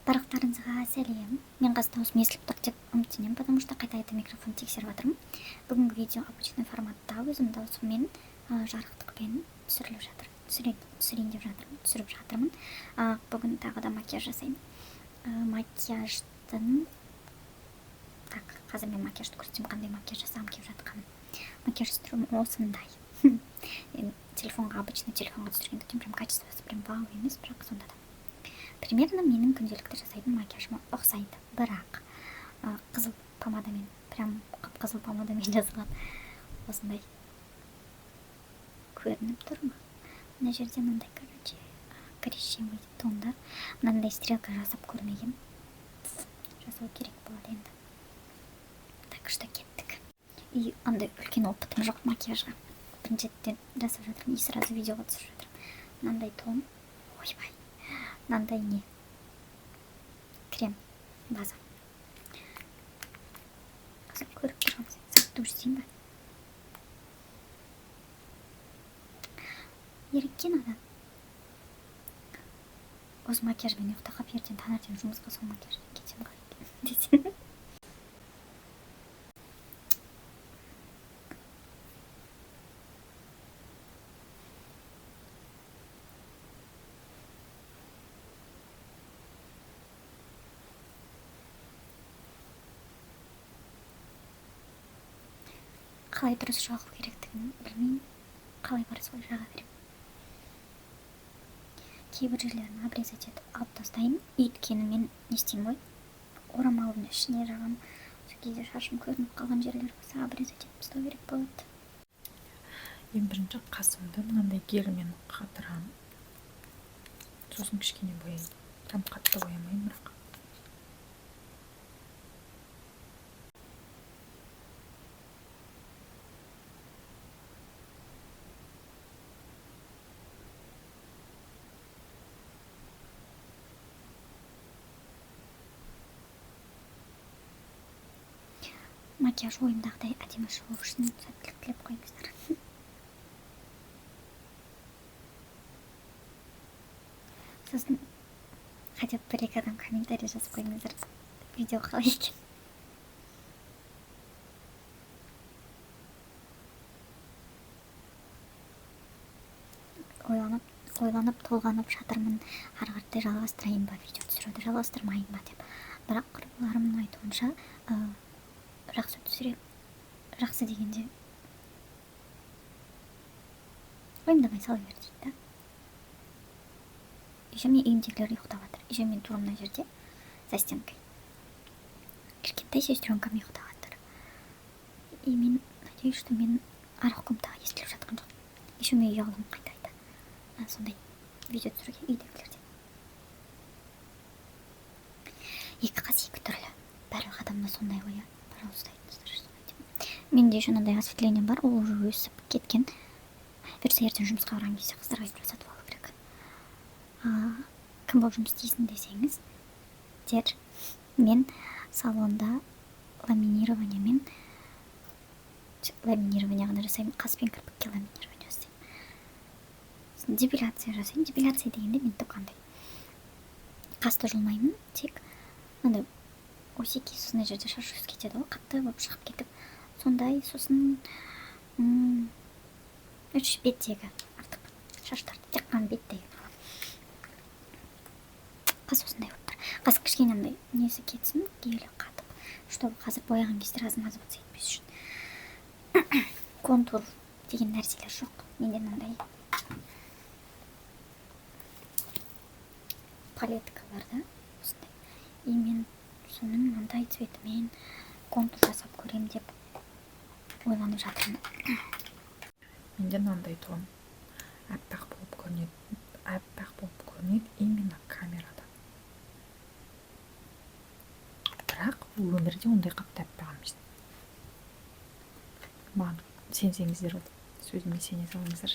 Барлықтарыңызға сәлем. Мен қазір дауысым естіліп тұр деп үміттенемін, потому что қайта микрофон тексеріп жатырмын. Бүгінгі видео обычный форматта өзім даусыммен жарықтықпен түсіріп жатырмын. Бүгін тағы да макияж жасаймын. Қазір мен макияжды көрсетемін, қандай макияж жасағым келіп жатқанын. Макияж түрім осындай. Телефонға түсіргендіктен прям качествосы прям вау емес, бірақ сонда да. Примерно менің күнделікті жасайтын макияжыма ұқсайды, бірақ қызыл помадамен, прям қып-қызыл помадамен жазылған осындай көрініп тұр ма? Мына жерде мындай, коричневый тондар, мынандай стрелка жасап көрмеген. Жасау керек болады енді. Так что кеттік. И андай үлкен опытым жоқ макияжға. Біріншіден жасап жатырмын, и сразу видеоға түсіріп жатырмын. Мынандай тон, ойбай. Мынандай не? Крем, база. Қазір көріп тұрғаныз, сәтті көрсетейін ба? Еріккен адам. Осы макияжбен ұйықтап ертең таңертең жұмысқа сол макияжбен кетсем қалай екен десең. Қалай дұрыс жағу керектігін білмеймін. Қалай бар солай жаға беремін. Кейбір жерлерін обрезать етіп алып тастаймын. Өйткені мен не істеймін ғой? Орамалдың ішіне жағам. Сол кезде шашым көрініп қалған жерлер болса обрезать етіп тастау керек болады. Ең бірінші қасымды мынандай гельмен қатырамын. Сосын кішкене бояймын. Там қатты боямаймын, бірақ. Макияж ойымдағыдай әдемі шығу үшін сәттілік тілеп қойыңыздар. Сосын хотя бы бір-екі адам комментарий жазып қойыңыздар. Видео қалай екен. Ойланып толғанып жатырмын. Ары қаратай жалғастырайын ба, видео түсіруді жалғастырмайын ба деп. Бірақ құрбыларымның айтуынша жақсы түсірем. Жақсы дегенде ойымдамай сала бер дейді. Еще мен үйімдегілер ұйықтап жатыр. Еще мен тура мына жерде за стенкой. Кішкентай сестренкам ұйықтап жатыр. И мен надеюсь, что мен арғы комнатаға естіліп жатқан жоқ. Еще мен үй алдым қайта. Сондай видео түсіруге үйдегілерден. Екі қас екі түрлі. Барлық адамда сондай ғой, пожалуйста, айтыңыздар. Менде еще мынандай осветление бар, ол уже өсіп кеткен. Бұйырса ертең жұмысқа барған кезде қыздарға сатып алу керек. Кім болып жұмыс істейсің десеңіз, мен салонда ламинирование ғана жасаймын, қас пен кірпікке ламинирование жасаймын. Депиляция жасаймын. Депиляция дегенде мен тоқандай. Қасты жұлмаймын, тек мынандай осеки сосын жерде шаш өсіп кетеді ғой, қатты болып шығып кетіп. Сондай, сосын беттегі артық шаштарды, тек қана беттегі. Қас осындай болып тұр. Қас кішкене андай несі кетсін, гелі қатып, чтобы қазір бояған кезде размазываться етпес үшін. Контур деген нәрселер жоқ. Менде мынандай палетка бар да, осындай. И мен соның мындай цветімен контур жасап көрем деп ойланып жатырмын. Менде мынандай тон аппақ болып көрінеді именно камерада. Бірақ өмірде ондай қатты аппақ емес. Маған сенсеңіздер, сөзіме сене салыңыздар.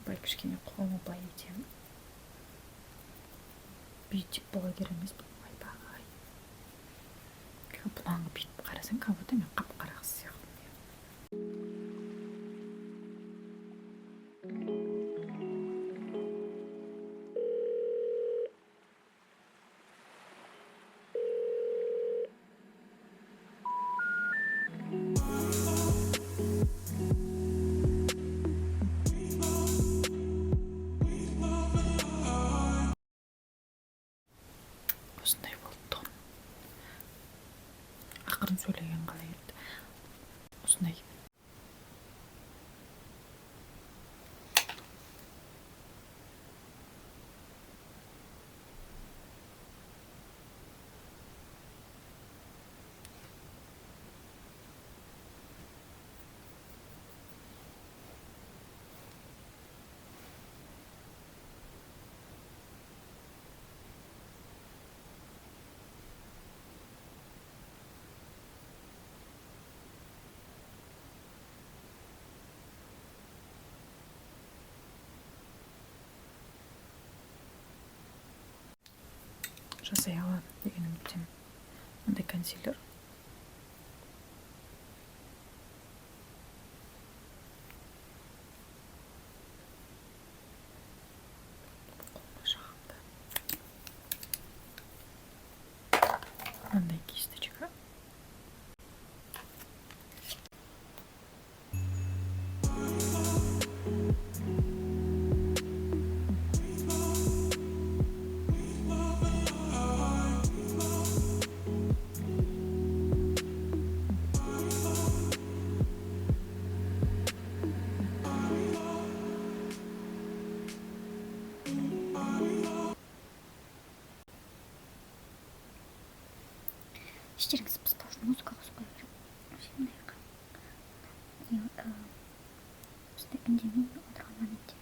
Бай кішкене қолымы бай етемін. Бүйтіп блогер емес бұл, айбай. Бұнаңғы бүйтіп қарасаң, как будто мен қап-қара қыз сияқтымын. ақырын сөйлеген қалай еді. Осындай. Жасай аламын деген үміттемін. Мындай консилер. Мындай кисточка. Іштеріңіз піспау үшін музыка қосып қоя беремін. Бізді үндемей отырған моментте.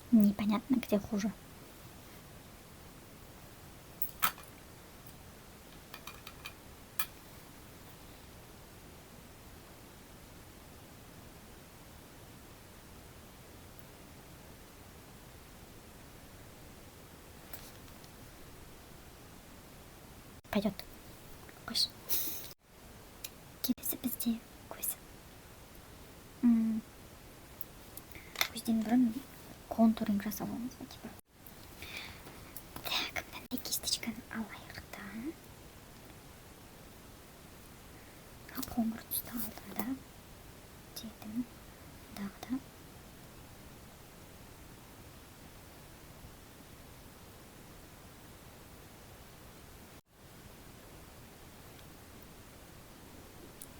Непонятно, где хуже. Пойдет. Қойшы. Келесі бізде көз. Көзден бұрын контуринг жасауымыз ба, типа. Так, мынандай кисточканы алайық та. Қоңыр түсті алдым да. Дедім. Дағы да.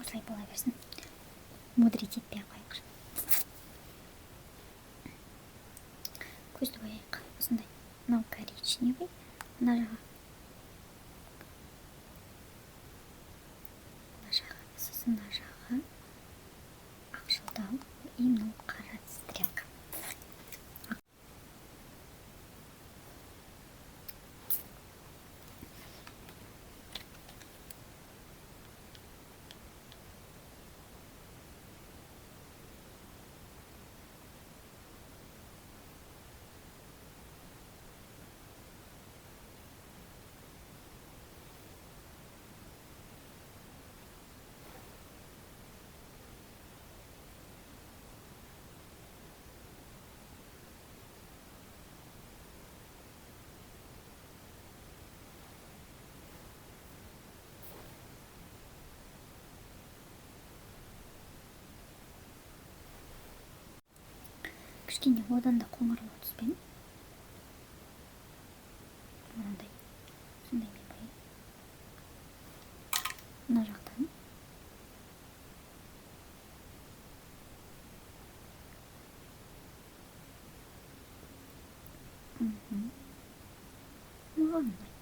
Осылай бола берсін. Мудрить етпей қойық. Көзді бояйық. Осындай. Мынау коричневый. Мына жағы. Сосын мына жағы. Ақшылдау. И мынау қара стрелка. кішкене одан да қоңырлау түспен мынандай сондай мен бояймын. Мына жақтан маған ұнайды.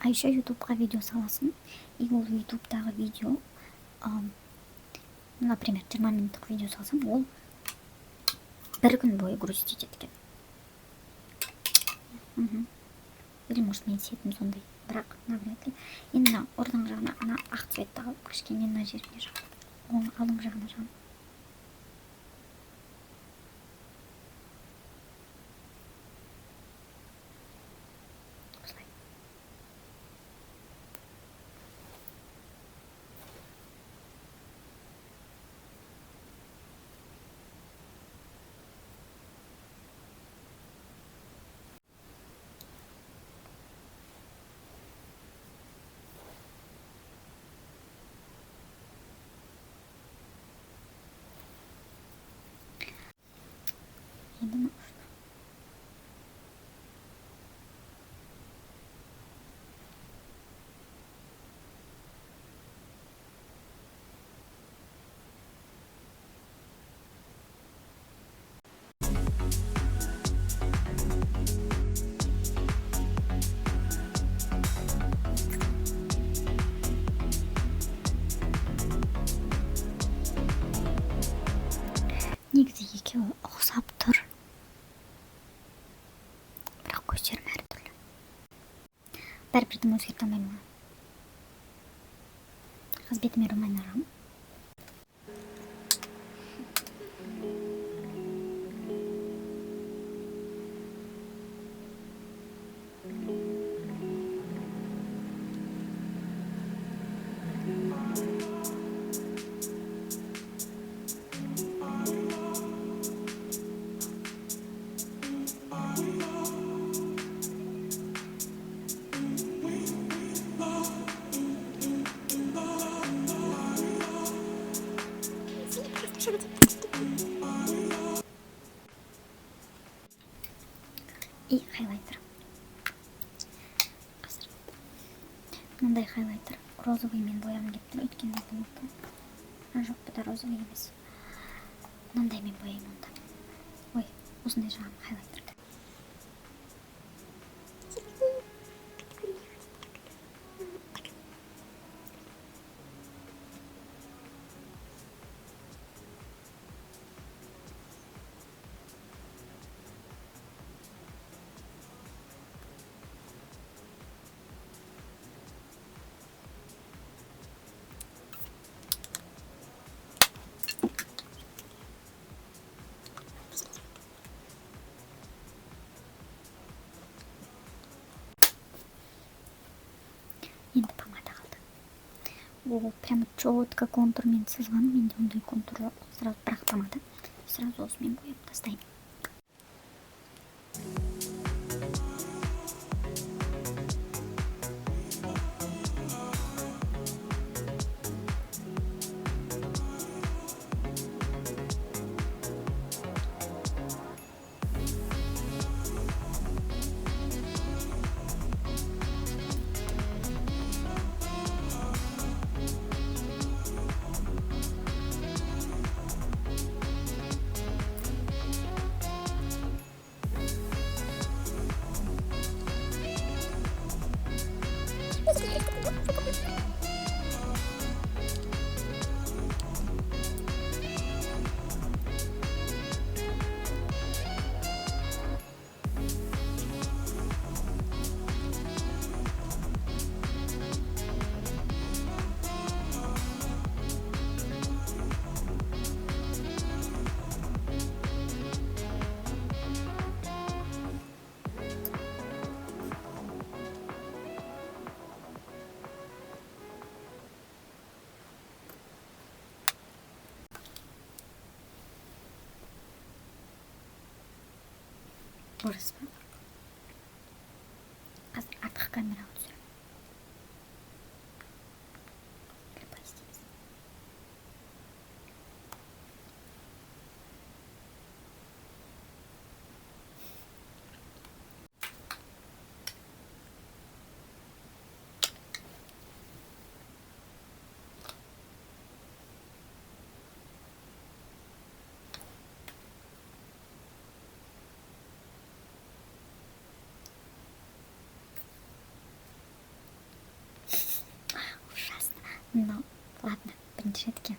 Айша ютубқа видео саласын, и ол ютубтағы видео, например, 20 минуттық видео салсам, ол бір күн бойы грузить етеді екен. Или может мен сетім сондай, бірақ навряд ли. Енді мына ордың жағына ана ақ цветті алып, кішкене мына жеріне жағып, оның алдың жағына жағып. Енді нужно. Негізі екеуі ұқсап тұр. Бірақ көздерім әртүрлі. Бәрібірден өзгерте алмаймын. Қыз бетіме румяна жағамын. И хайлайтер. Қазір мынандай хайлайтер розовый мен боямын деп тұр, өйткені жоқ, бұда розовый емес. Мынандай мен бояймын онда. Ой, осындай жағам хайлайтер. Енді помада қалды. Ол прямо четко контурмен сызған, менде ондай контур жоқ. Сразу бірақ помада. Сразу осымен бояп тастаймын. Ужас. Қазір артқы камераға түсіремін. Былай істейміз. Ужасно. Но ладно, бірінші ретке